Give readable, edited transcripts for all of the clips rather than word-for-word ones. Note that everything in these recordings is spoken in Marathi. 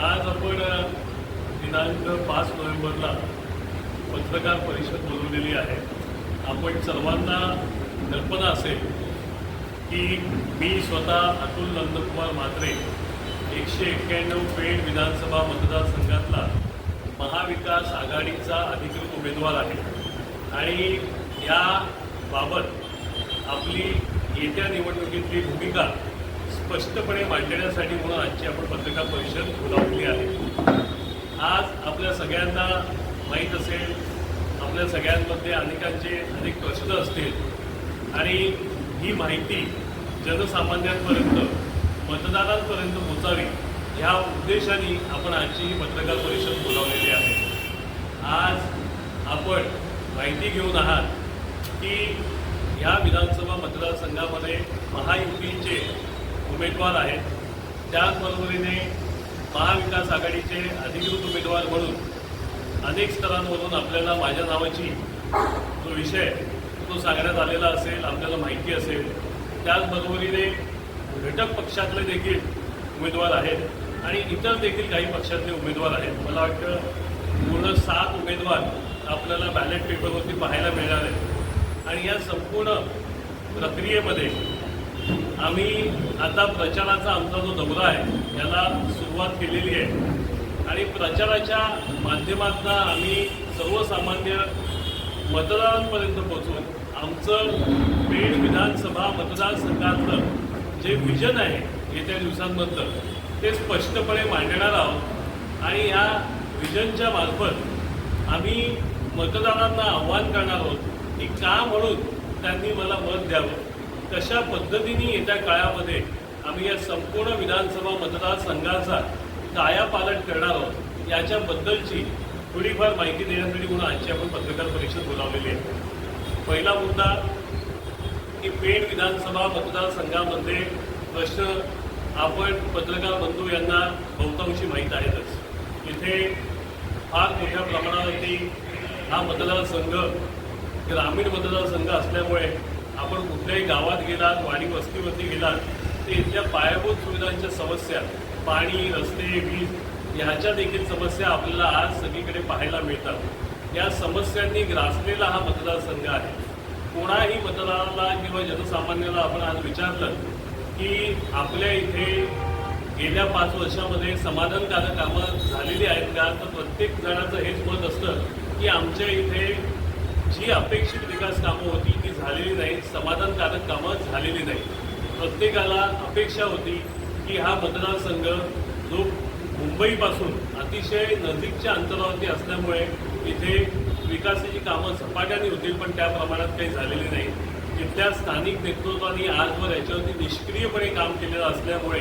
आज आपण दिनांक 5 नोव्हेंबरला पत्रकार परिषद बोलवलेली आहे। आपण सर्वांना कल्पना असेल की मी स्वतः अतुल नंदकुमार म्हात्रे 191 पेण विधानसभा मतदारसंघातला महाविकास आघाडीचा अधिकृत उमेदवार आहे आणि या बाबत आपली येत्या निवडणुकीतली भूमिका स्पष्टपणे मांडण्यासाठी म्हणून आजची आपण पत्रकार परिषद बोलावली आहे। आज आपल्या सगळ्यांना माहीत असेल, आपल्या सगळ्यांमध्ये अनेकांचे अनेक प्रश्न असतील आणि ही माहिती जनसामान्यांपर्यंत मतदारांपर्यंत पोचावी ह्या उद्देशाने आपण आजची ही पत्रकार परिषद बोलावलेली आहे। आज आपण माहिती घेऊन आहात की ह्या विधानसभा मतदारसंघामध्ये महायुतीचे उमेदवार आहेत, त्याचबरोबरीने महाविकास आघाडीचे अधिकृत उमेदवार म्हणून अनेक स्तरांवरून आपल्याला माझ्या नावाची जो विषय तो सांगण्यात आलेला असेल, आपल्याला माहिती असेल। त्याचबरोबरीने घटक पक्षातले देखील उमेदवार आहेत आणि इतर देखील काही पक्षातले उमेदवार आहेत। मला वाटतं पूर्ण 7 उमेदवार आपल्याला बॅलेट पेपरवरती पाहायला मिळणार आहेत आणि या संपूर्ण प्रक्रियेमध्ये आम्ही आता प्रचाराचा आमचा जो दौरा आहे याला सुरुवात केलेली आहे आणि प्रचाराच्या माध्यमातून आम्ही सर्वसामान्य मतदारांपर्यंत पोहोचून आमचं पेण विधानसभा मतदारसंघातलं जे विजन आहे येत्या दिवसांबद्दल ते स्पष्टपणे मांडणार आहोत आणि या विजनच्या मार्फत आम्ही मतदारांना आव्हान करणार आहोत की का म्हणून त्यांनी मला मत द्यावं, कशा पद्धतीने येत्या काळामध्ये आम्ही या संपूर्ण विधानसभा मतदारसंघाचा कायापालट करणार आहोत याच्याबद्दलची थोडीफार माहिती देण्यासाठी म्हणून आजची आपण पत्रकार परिषद बोलावलेली आहे। पहिला मुद्दा की पेण विधानसभा मतदारसंघामध्ये प्रश्न आपण पत्रकार बंधू यांना बहुतांशी माहीत आहेतच। इथे फार मोठ्या प्रमाणावरती हा मतदारसंघ ग्रामीण मतदारसंघ असल्यामुळे आपण कुठल्याही गावात गेलात, वाडी वस्तीवरती गेलात ते इथल्या पायाभूत सुविधांच्या समस्या, पाणी, रस्ते, वीज ह्याच्या देखील समस्या आपल्याला आज सगळीकडे पाहायला मिळतात। या समस्यांनी ग्रासलेला हा मतदारसंघ आहे। कोणाही मतदाराला किंवा जनसामान्याला आपण आज विचारलं की आपल्या इथे गेल्या 5 वर्षामध्ये समाधानकारक कामं झालेली आहेत का, तर प्रत्येक जणाचं हेच मत असतं की आमच्या इथे जी अपेक्षित विकास कामं होती ती झालेली नाही, समाधानकारक कामं झालेली नाही। प्रत्येकाला अपेक्षा होती की हा मतदारसंघ जो मुंबईपासून अतिशय नजीकच्या अंतरावरती असल्यामुळे इथे विकासाची कामं झपाट्याने होतील, पण त्या प्रमाणात काही झालेली नाही। तिथल्या स्थानिक नेतृत्वाने आजवर याच्यावरती निष्क्रियपणे काम केलेलं असल्यामुळे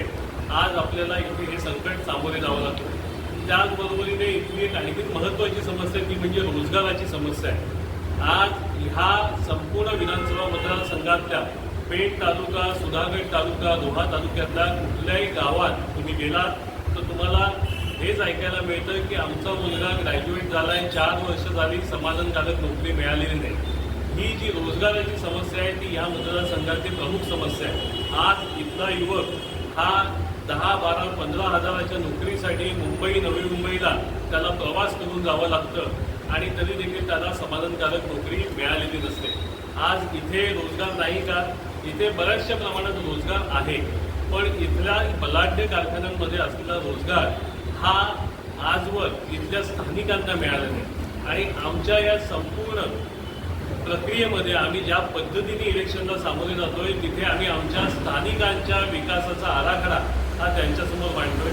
आज आपल्याला इथे हे संकट सामोरे जावं लागतं। त्याचबरोबरीने इथली एक आणखी महत्त्वाची समस्या ती म्हणजे रोजगाराची समस्या आहे। आज ह्या संपूर्ण विधानसभा मतदारसंघातल्या पेण तालुका, सुधागड तालुका, रोहा तालुक्यातल्या कुठल्याही गावात तुम्ही गेलात तर तुम्हाला हेच ऐकायला मिळतं की आमचा मुलगा ग्रॅज्युएट झाला आहे, 4 वर्ष झाली, समाधानकारक नोकरी मिळालेली नाही। ही जी रोजगाराची समस्या आहे ती ह्या मतदारसंघाची प्रमुख समस्या आहे। आज इथला युवक हा 10, 12, 15 हजाराच्या नोकरीसाठी मुंबई, नवी मुंबईला त्याला प्रवास करून जावं लागतं आणि तरी देखील त्याला समाधानकारक नोकरी मिळालेली नसते। आज इथे रोजगार नाही का? इथे बऱ्याचशा प्रमाणात रोजगार आहे, पण इथल्या बलाढ्य कारखान्यांमध्ये असलेला रोजगार हा आजवर इथल्या स्थानिकांना मिळाला नाही आणि आमच्या या संपूर्ण प्रक्रियेमध्ये आम्ही ज्या पद्धतीने इलेक्शनला सामोरे जातोय तिथे आम्ही आमच्या स्थानिकांच्या विकासाचा आराखडा हा त्यांच्यासमोर मांडतोय।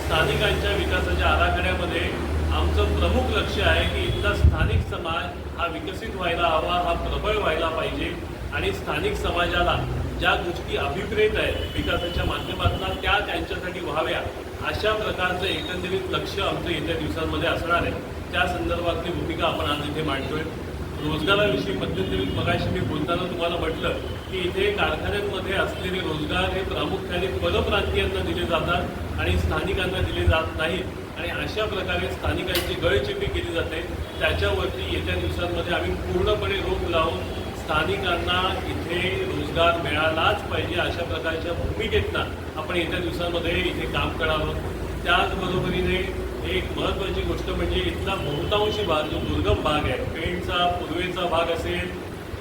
स्थानिकांच्या विकासाच्या आराखड्यामध्ये आमचं प्रमुख लक्ष आहे की इथला स्थानिक समाज हा विकसित व्हायला हवा, हा प्रबळ व्हायला पाहिजे आणि स्थानिक समाजाला ज्या गोष्टी अभिप्रेत आहेत विकासाच्या माध्यमातून त्या त्यांच्यासाठी व्हाव्या अशा प्रकारचं एकंदरीत लक्ष आमचं येत्या दिवसांमध्ये असणार आहे। त्या संदर्भातली भूमिका आपण आज इथे मांडतोय। रोजगाराविषयी मध्यंतरी मगाशी मी बोलताना तुम्हाला म्हटलं की इथे कारखान्यांमध्ये असलेले रोजगार हे प्रामुख्याने परप्रांतीयांना दिले जातात आणि स्थानिकांना दिले जात नाहीत आणि अशा प्रकारे स्थानिकांची गळचेपी केली जाते। त्याच्यावरती येत्या दिवसांमध्ये आम्ही पूर्णपणे रोख लावून स्थानिकांना इथे रोजगार मिळालाच पाहिजे अशा प्रकारच्या भूमिकेतनं आपण येत्या दिवसांमध्ये इथे काम करणार आहोत। त्याचबरोबरीने एक महत्त्वाची गोष्ट म्हणजे इथला बहुतांशी भाग जो दुर्गम भाग आहे, पेणचा पूर्वेचा भाग असेल,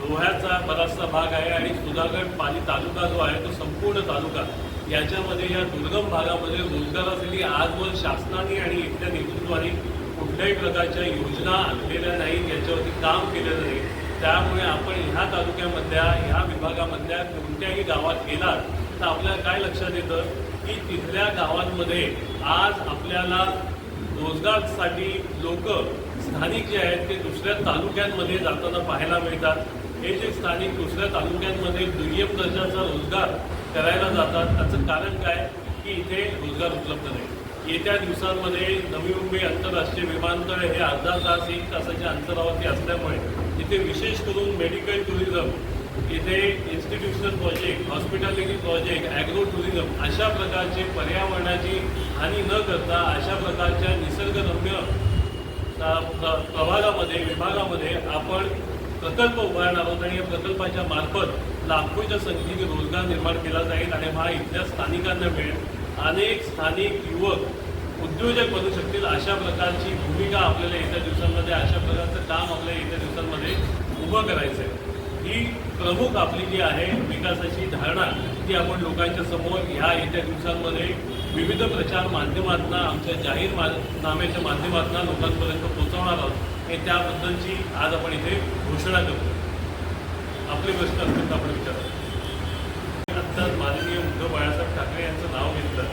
रोह्याचा बराचसा भाग आहे आणि सुधागड पाली तालुका जो आहे तो संपूर्ण तालुका, याच्यामध्ये या दुर्गम भागामध्ये रोजगारासाठी आजवर शासनाने आणि इथल्या नेतृत्वाने कुठल्याही प्रकारच्या योजना आणलेल्या नाहीत, याच्यावरती काम केलेलं नाही. त्यामुळे आपण ह्या तालुक्यामधल्या ह्या विभागामधल्या कोणत्याही गावात गेलात तर आपल्याला काय लक्षात येतं की तिथल्या गावांमध्ये आज आपल्याला रोजगारासाठी लोक स्थानिक जे आहेत ते दुसऱ्या तालुक्यांमध्ये जाताना पाहायला मिळतात. हे जे स्थानिक दुसऱ्या तालुक्यांमध्ये दुय्यम दर्जाचा रोजगार करायला जातात त्याचं कारण काय की इथे रोजगार उपलब्ध नाही. येत्या दिवसांमध्ये नवी मुंबई आंतरराष्ट्रीय विमानतळ हे अर्धा तास 1 तासाच्या अंतरावरती असल्यामुळे इथे विशेष करून मेडिकल टुरिझम, इथे institutional project, hospitality project, agro tourism अशा प्रकारचे पर्यावरणाची हानी न करता अशा प्रकारच्या निसर्गरम्य प्रभागामध्ये विभागामध्ये आपण प्रकल्प उभारणार आहोत आणि या प्रकल्पाच्या मार्फत लाखोच्या संख्येने रोजगार निर्माण केला जाईल आणि हा इथल्या स्थानिकांना मिळेल. अनेक स्थानिक युवक उद्योजक बनू शकतील अशा प्रकारची भूमिका आपल्याला येत्या दिवसांमध्ये, अशा प्रकारचं काम आपल्याला येत्या दिवसांमध्ये उभं करायचं आहे. ही प्रमुख आपली जी आहे विकासाची धारणा ती आपण लोकांच्या समोर ह्या येत्या दिवसांमध्ये विविध प्रचार माध्यमातून, आमच्या जाहीरनाम्याच्या माध्यमातून लोकांपर्यंत पोहोचवणार आहोत आणि त्याबद्दलची आज आपण इथे घोषणा करतो. आपले प्रश्न असतील तर आपण विचारतो. आत्ताच माननीय उद्धव बाळासाहेब ठाकरे यांचं नाव घेतलं.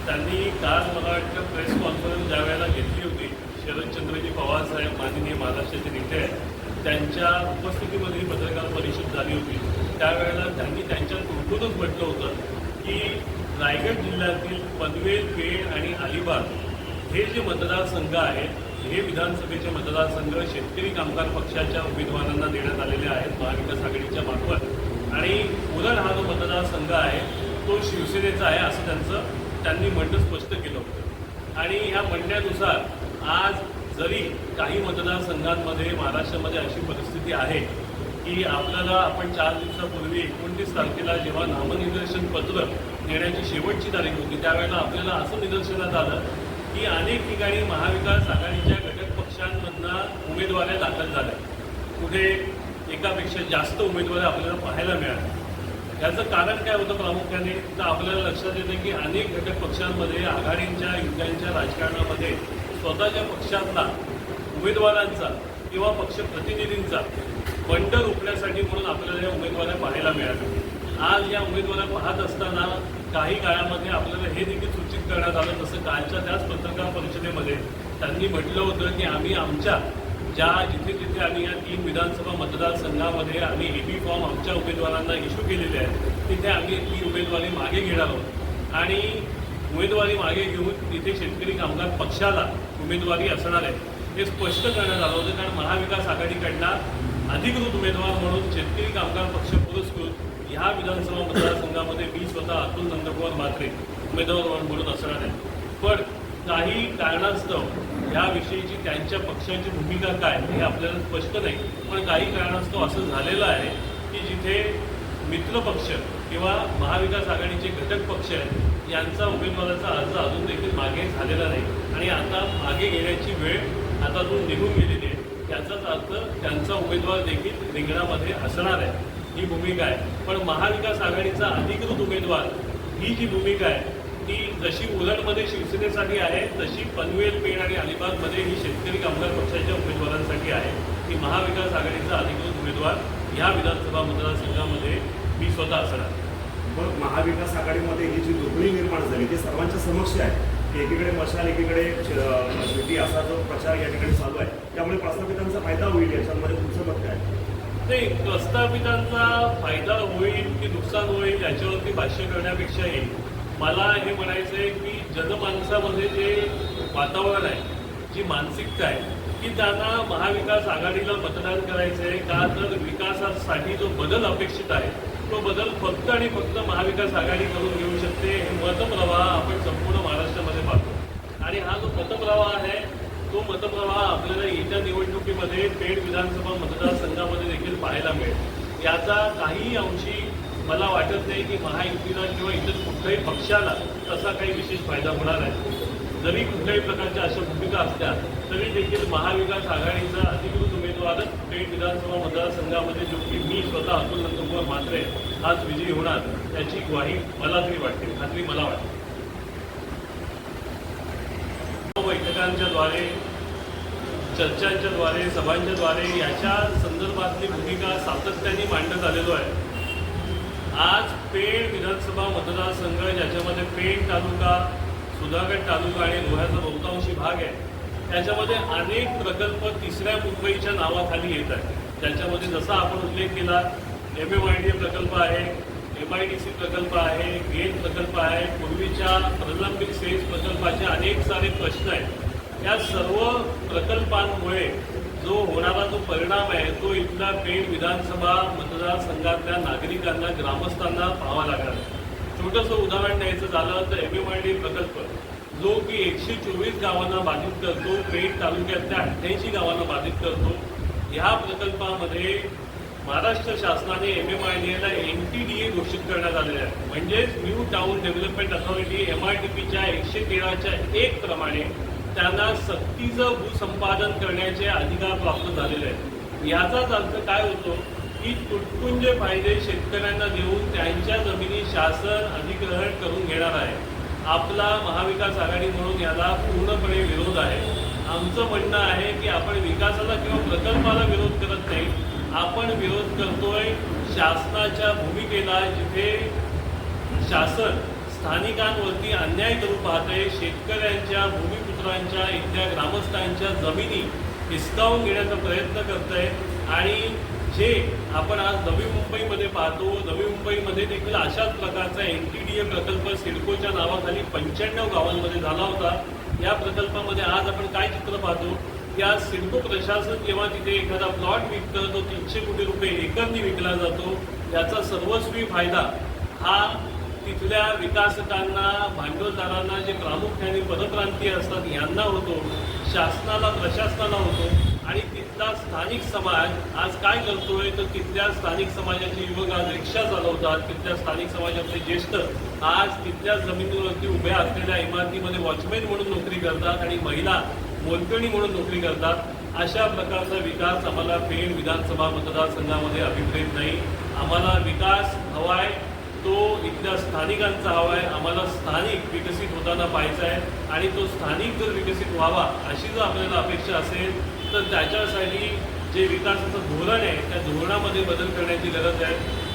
त्यांनी काल मला वाटतं प्रेस कॉन्फरन्स ज्या वेळेला घेतली होती, शरदचंद्रजी पवार साहेब माननीय महाराष्ट्राचे नेते आहेत त्यांच्या उपस्थितीमध्ये पत्रकार परिषद झाली होती. त्यावेळेला त्यांनी त्यांच्या तोंडूनच म्हटलं होतं की रायगड जिल्ह्यातील पनवेल, पेण आणि अलिबाग हे जे मतदारसंघ आहेत हे विधानसभेचे मतदारसंघ शेतकरी कामगार पक्षाच्या उमेदवारांना देण्यात आलेले आहेत महाविकास आघाडीच्या मार्फत आणि उरण हा जो मतदारसंघ आहे तो शिवसेनेचा आहे असं त्यांनी म्हणणं स्पष्ट केलं होतं. आणि ह्या म्हणण्यानुसार आज जरी काही मतदारसंघांमध्ये महाराष्ट्रामध्ये अशी परिस्थिती आहे की आपल्याला आपण 4 दिवसापूर्वी 29 तारखेला जेव्हा नामनिर्देशन पत्र देण्याची शेवटची तारीख होती त्यावेळेला आपल्याला असं निदर्शनात आलं की अनेक ठिकाणी महाविकास आघाडीच्या घटक पक्षांमधनं उमेदवाऱ्या दाखल झाल्या. कुठे एकापेक्षा जास्त उमेदवारी आपल्याला पाहायला मिळाल्या. याचं कारण काय होतं प्रामुख्याने तर आपल्याला लक्षात येतं की अनेक घटक पक्षांमध्ये आघाडींच्या युद्धांच्या राजकारणामध्ये स्वतःच्या पक्षातला उमेदवारांचा किंवा पक्षप्रतिनिधींचा बंड रोखण्यासाठी म्हणून आपल्याला या उमेदवाऱ्या पाहायला मिळाल्या. आज या उमेदवाऱ्या पाहत असताना काही काळामध्ये आपल्याला हे देखील सूचित करण्यात आलं, तसं कालच्या त्याच पत्रकार परिषदेमध्ये त्यांनी म्हटलं होतं की आम्ही आमच्या जिथे जिथे आम्ही या 3 विधानसभा मतदारसंघामध्ये आम्ही एबी फॉर्म आमच्या उमेदवारांना इश्यू केलेले आहेत तिथे आम्ही ती उमेदवारी मागे घेणार आहोत आणि उमेदवारी मागे घेऊन तिथे शेतकरी कामगार पक्षाला उमेदवारी असणार आहे हे स्पष्ट करण्यात आलं होतं. कारण महाविकास आघाडीकडनं अधिकृत उमेदवार म्हणून शेतकरी कामगार पक्ष पुरस्कृत ह्या विधानसभा मतदारसंघामध्ये मी स्वतः अतुल नंदकुमार म्हात्रे उमेदवार म्हणून असणार आहे. पण काही कारणास्तव याविषयीची त्यांच्या पक्षाची भूमिका काय हे आपल्याला स्पष्ट नाही. पण काही कारणास्तव असं झालेलं आहे की जिथे मित्रपक्ष किंवा महाविकास आघाडीचे घटक पक्ष आहेत यांचा उमेदवाराचा अर्ज अजून देखील मागे झालेला नाही आणि आता मागे घेण्याची वेळ आता तो निघून गेलेली आहे. त्याचाच अर्थ त्यांचा उमेदवार देखील रिंगणामध्ये असणार आहे ही भूमिका आहे. पण महाविकास आघाडीचा अधिकृत उमेदवार ही जी भूमिका आहे ती जशी उरणमध्ये शिवसेनेसाठी आहे तशी पनवेल, पेण आणि अलिबागमध्ये ही शेतकरी कामगार पक्षाच्या उमेदवारांसाठी आहे की महाविकास आघाडीचा अधिकृत उमेदवार ह्या विधानसभा मतदारसंघामध्ये मी स्वतः असणार. मग महाविकास आघाडीमध्ये ही जी दुर्बळी निर्माण झाली ती सर्वांच्या समक्ष आहे की एकीकडे मशाल एकीकडे शेती असा जो प्रचार या ठिकाणी चालू आहे त्यामुळे प्रस्थापितांचा फायदा होईल याच्यामध्ये तुमचं मत काय? नाही, प्रस्थापितांचा फायदा होईल की नुकसान होईल याच्यावरती भाष्य करण्यापेक्षाही मला हे म्हणायचं आहे की जनमानसामध्ये जे वातावरण आहे, जी मानसिकता आहे की त्यांना महाविकास आघाडीला मतदान करायचं आहे का तर विकासासाठी जो बदल अपेक्षित आहे तो बदल फक्त आणि फक्त महाविकास आघाडी करून घेऊ शकते. हे मतप्रवाह आपण संपूर्ण महाराष्ट्रामध्ये पाहतो आणि हा जो मतप्रवाह आहे तो मतप्रवाह आपल्याला येत्या निवडणुकीमध्ये पेण विधानसभा मतदारसंघामध्ये देखील पाहायला मिळेल. याचा काही अंशी मला वाटत नाही की महायुतीला किंवा इतर कुठल्याही पक्षाला तसा काही विशेष फायदा होणार आहे. जरी कुठल्याही प्रकारच्या अशा भूमिका असल्या तरी देखील महाविकास आघाडीचा अधिकृत उमेदवार पेठ विधानसभा मतदारसंघामध्ये जो की मी स्वतः अतुल नंदकुमार म्हात्रे आज विजयी होणार याची ग्वाही मला तरी वाटते, खात्री मला वाटते. बैठकांच्या द्वारे, चर्चांच्या द्वारे, सभांच्या द्वारे याच्या संदर्भातली भूमिका सातत्याने मांडण्यात आलेलो आहे. आज पेठ विधानसभा मतदारसंघ ज्याच्यामध्ये पेठ तालुका, सुधागड तालुका आणि लोह्याचा बहुतांशी भाग आहे, त्याच्यामध्ये अनेक प्रकल्प तिसऱ्या मुंबईच्या नावाखाली येत आहेत. त्याच्यामध्ये जसा आपण उल्लेख केला, MMIDA प्रकल्प आहे, MIDC प्रकल्प आहे, गेल प्रकल्प आहे, पूर्वीच्या प्रलंबित सेस प्रकल्पाचे अनेक सारे प्रश्न आहेत. या सर्व प्रकल्पांमुळे जो होणारा जो परिणाम आहे तो इथल्या पेठ विधानसभा मतदारसंघातल्या नागरिकांना, ग्रामस्थांना पाहावा लागणार आहे. छोटंसं उदाहरण द्यायचं झालं तर MMIDA प्रकल्प जो की 124 गावांना बाधित करतो, पेठ तालुक्यातल्या 88 गावांना बाधित करतो. ह्या प्रकल्पामध्ये महाराष्ट्र शासनाने MMIDAला NTDA घोषित करण्यात आलेले आहे. म्हणजेच न्यू टाउन डेव्हलपमेंट अथॉरिटी MRTPच्या 113च्या 1 प्रमाणे त्यांना सक्तीचं भूसंपादन करण्याचे अधिकार प्राप्त झालेले आहेत. याचाच अर्थ काय होतो की तुटपुंजे फायदे शेतकऱ्यांना देऊन त्यांच्या जमिनी शासन अधिग्रहण करून घेणार आहे. आपला महाविकास आघाडी म्हणून याला पूर्णपणे विरोध आहे. आमचं म्हणणं आहे की आपण विकासाला किंवा प्रकल्पाला विरोध करत नाही, आपण विरोध करतोय शासनाच्या भूमिकेला, जिथे शासन स्थानिकांवरती अन्याय करू पाहतंय, शेतकऱ्यांच्या, भूमिपुत्रांच्या, इथल्या ग्रामस्थांच्या जमिनी हिसकावून घेण्याचा प्रयत्न करतंय. आणि जे आपण आज नवी मुंबईमध्ये पाहतो, नवी मुंबईमध्ये देखील अशाच प्रकारचा NTDA प्रकल्प सिडकोच्या नावाखाली 95 गावांमध्ये झाला होता. या प्रकल्पामध्ये आज आपण काय चित्र पाहतो, या सिडको प्रशासन जेव्हा तिथे एखादा प्लॉट विकतं तो 300 कोटी रुपये एकरनी विकला जातो. याचा सर्वस्वी फायदा हा तिथल्या विकासकांना, भांडवलदारांना, जे प्रामुख्याने परप्रांतीय असतात यांना होतो, शासनाला, प्रशासनाला होतो. आणि तिथला स्थानिक समाज आज काय करतोय तर तिथल्या स्थानिक समाजाचे युवक आज रिक्षा चालवतात, तिथल्या स्थानिक समाजातले ज्येष्ठ आज तिथल्या जमिनीवरती उभ्या असलेल्या इमारतीमध्ये वॉचमॅन म्हणून नोकरी करतात आणि महिला मोलकणी म्हणून नोकरी करतात. अशा प्रकारचा विकास आम्हाला पेठ विधानसभा मतदारसंघामध्ये अभिप्रेत नाही. आम्हाला विकास हवाय तो इथल्या स्थानिकांचा हवा आहे. आम्हाला स्थानिक विकसित होताना पाहायचा आहे आणि तो स्थानिक जर विकसित व्हावा अशी जर आपल्याला अपेक्षा असेल तर त्याच्यासाठी जे विकासाचं धोरण आहे त्या धोरणामध्ये बदल करण्याची गरज आहे.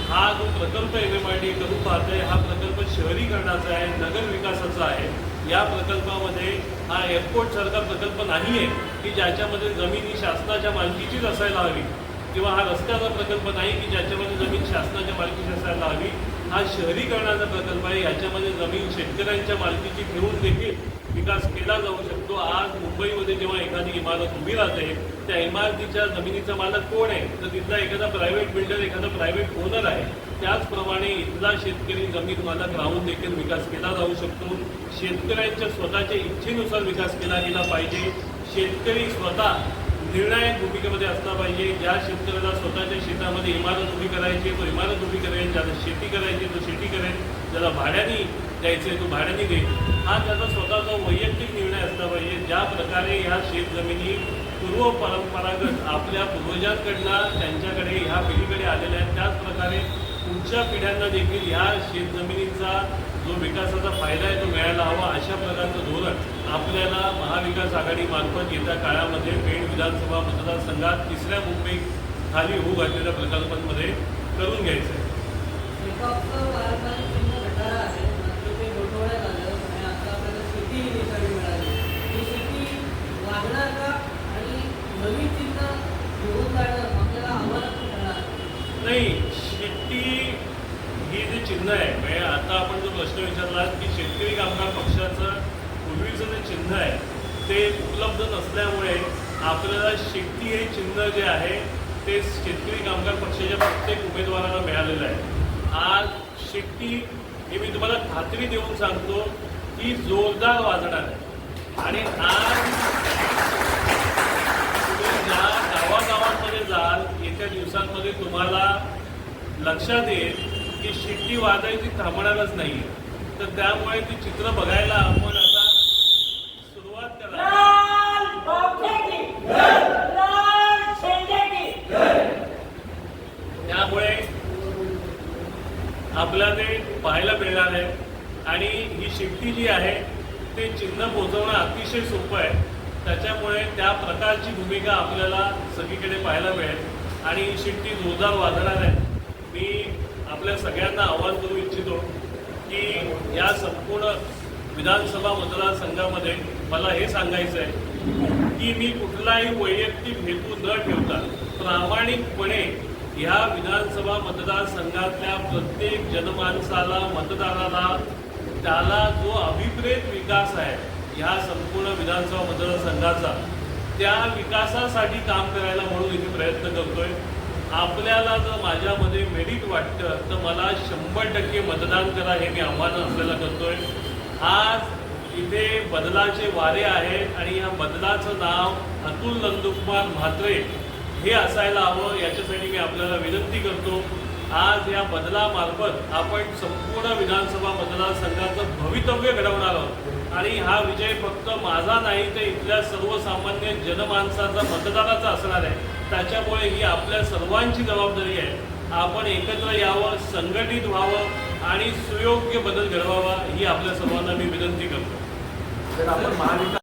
हा जो प्रकल्प MMIDA करू पाहतोय हा प्रकल्प शहरीकरणाचा आहे, नगर विकासाचा आहे. या प्रकल्पामध्ये हा एअरपोर्ट सारखा प्रकल्प नाही आहे की ज्याच्यामध्ये जमीन ही शासनाच्या मालकीचीच असायला हवी, किंवा हा रस्त्याचा प्रकल्प नाही की ज्याच्यामध्ये जमीन शासनाच्या मालकीची असायला हवी. हा शहरीकरणाचा प्रकल्प आहे. याच्यामध्ये जमीन शेतकऱ्यांच्या मालकीची ठेवून देखील विकास केला जाऊ शकतो. आज मुंबईमध्ये जेव्हा एखादी इमारत उभी राहते त्या इमारतीच्या जमिनीचा मालक कोण आहे तर तिथला एखादा प्रायव्हेट बिल्डर, एखादा प्रायव्हेट ओनर आहे. त्याचप्रमाणे इथला शेतकरी जमीन मालक राहून देखील विकास केला जाऊ शकतो. शेतकऱ्यांच्या स्वतःच्या इच्छेनुसार विकास केला गेला पाहिजे. शेतकरी स्वतः निर्णायक भूमिकेमध्ये असला पाहिजे. ज्या शेतकऱ्याला स्वतःच्या शेतामध्ये इमारत उभी करायची तो इमारत उभी करेल, ज्याला शेती करायची तो शेती करेल, ज्याला भाड्याने द्यायचे तो भाड्याने देईल. हा त्याचा स्वतःचा वैयक्तिक निर्णय असला पाहिजे. ज्या प्रकारे ह्या शेतजमिनी पूर्व परंपरागत आपल्या पूर्वजांकडनं त्यांच्याकडे ह्या पिढीकडे आलेल्या आहेत, त्याच प्रकारे पुढच्या पिढ्यांना देखील ह्या शेतजमिनीचा जो विकासाचा फायदा आहे तो मिळायला हवा. अशा प्रकारचं धोरण आपल्याला महाविकास आघाडीमार्फत येत्या काळामध्ये पेठ विधानसभा मतदारसंघात तिसऱ्या मुंबई खाली होऊ घातलेल्या प्रकल्पांमध्ये करून घ्यायचं आहे. नाही, शेती ही जी चिन्ह आहे, म्हणजे आता आपण जो प्रश्न विचारला की शेतकरी कामगार पक्षाचं पूर्वीचं जे चिन्ह आहे ते उपलब्ध नसल्यामुळे आपल्याला शेती हे चिन्ह जे आहे ते शेतकरी कामगार पक्षाच्या प्रत्येक उमेदवाराला मिळालेलं आहे. आज शेती हे मी तुम्हाला खात्री देऊन सांगतो की जोरदार वाजणार आहे. आणि आज तुम्ही ज्या गावागावांमध्ये जाल येत्या दिवसांमध्ये तुम्हाला लक्षात येईल की शिट्टी वाजायची थांबणारच नाही. तर त्यामुळे ती चित्र बघायला आपण आता पाहायला मिळणार आहे. आणि ही शिट्टी जी आहे ते चिन्ह पोहोचवणं अतिशय सोपं आहे. त्याच्यामुळे त्या प्रकारची भूमिका आपल्याला सगळीकडे पाहायला मिळेल आणि ही शिट्टी जोरदार वाजणार आहे. मी आपल्या सगळ्यांना आवाहन करू इच्छितो की या संपूर्ण विधानसभा मतदारसंघामध्ये मला हे सांगायचं आहे की मी कुठलाही वैयक्तिक हेतू न ठेवता प्रामाणिकपणे ह्या विधानसभा मतदारसंघातल्या प्रत्येक जनमानसाला, मतदाराला, त्याला जो अभिप्रेत विकास आहे ह्या संपूर्ण विधानसभा मतदारसंघाचा, त्या विकासासाठी काम करायला म्हणून इथे प्रयत्न करतोय. आपल्याला जर माझ्यामध्ये मेरिट वाटतं तर मला 100% मतदान करा हे मी आव्हान आपल्याला करतोय. आज इथे बदलाचे वारे आहे आणि या बदलाचं नाव अतुल नंदकुमार म्हात्रे हे असायला हवं. याच्यासाठी मी आपल्याला विनंती करतो. आज या बदलामार्फत आपण संपूर्ण विधानसभा मतदारसंघाचं भवितव्य घडवणार आहोत आणि हा विजय फक्त माझा नाही तर इथल्या सर्वसामान्य जनमानसाचा, मतदाराचा असणार आहे. त्याच्यामुळे ही आपल्या सर्वांची जबाबदारी आहे. आपण एकत्र यावं, संघटित व्हावं आणि सुयोग्य बदल घडवावा ही आपल्या सर्वांना मी विनंती करतो. तर आपण महाविकास